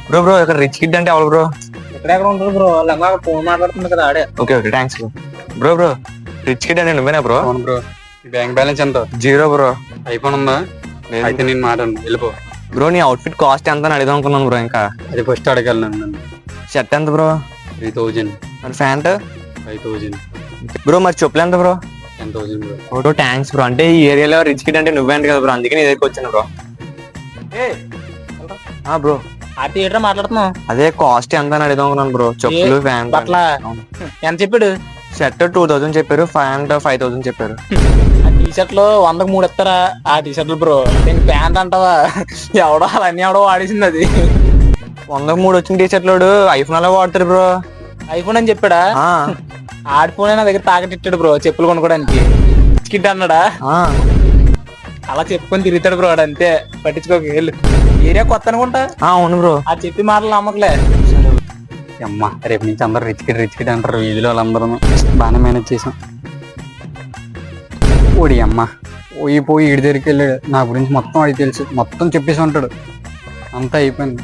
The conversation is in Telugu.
బ్రో బ్రో ఇక్కడ రిచ్ కిడ్ అంటే ఎవరు బ్రో? ఎక్కడెక్కడ ఉంటుంది బ్రో, వాళ్ళ ఫోన్ మాట్లాడుతుంది కదా ఆడే. Okay okay thanks bro. Bro bro rich kid అంటే నువ్వేనా బ్రో? అవును బ్రో. బ్యాంక్ బ్యాలెన్స్ ఎంత? 0 బ్రో. ఐఫోన్ ఉందా? అయితే నేను మాట్లాడు వెళ్ళిపో. బ్రో నీ అవుట్ఫిట్ కాస్ట్ ఎంత అని అడుగుదాం అనుకున్నాను బ్రో. ఇంకా అది ఫస్ట్ అడగాలి నన్ను. షర్ట్ ఎంత బ్రో? 3000. మరి ప్యాంట్? 5000. బ్రో మరి చెప్పులు ఎంత bro? 10,000 bro. Bro thanks bro. అంటే ఈ ఏరియాలో రిచ్ కిడ్ అంటే నువ్వే అంటే కదా బ్రో, అందుకే నీ దగ్గరికి వచ్చాను బ్రో. బ్రో ఆ థియేటర్ మాట్లాడుతున్నావు. అదే కాస్ట్ ఎంత అని అడుగుదాం అనుకున్నాను బ్రో. చెప్పులు ప్యాంట్ బట్ల ఎంత చెప్పాడు? షర్ట్ 2000 చెప్పారు, ప్యాంట్ 5000 చెప్పారు. ఆ టీ షర్ట్లు 100కి 3 ఇస్తారా ఆ టీ షర్ట్లు బ్రో? నేను ప్యాంట్ అంటావా? ఎవడో అన్నీ ఎవడో వాడేసింది అది. 100కి 3 వచ్చిన టీ షర్ట్లు ఐఫోన్ అలా వాడతారు బ్రో. ఐఫోన్ అని చెప్పాడా? ఆడి ఫోన్ నా దగ్గర తాకట్టిట్టాడు బ్రో చెప్పులు కొనుక్కోడానికి. కిడ్ అన్నాడా? అలా చెప్పుకొని తిరుగుతాడు బ్రో వాడు, అంతే. పట్టించుకోక వెళ్ళు. ఏరియా కొత్త అనుకుంటా. అవును బ్రో. ఆ చెప్పి మాటలు నమ్మకలే. అమ్మ రేపు నుంచి అందరు రిచ్ కిడ్ అంటారు వీధిలో వాళ్ళందరూ. బాగానే మేనేజ్ చేసాం. ఓడి అమ్మ పోయి ఈడి దగ్గరికి వెళ్ళాడు. నా గురించి మొత్తం అడిగి తెలుసు, మొత్తం చెప్పేసి ఉంటాడు. అంతా అయిపోయింది.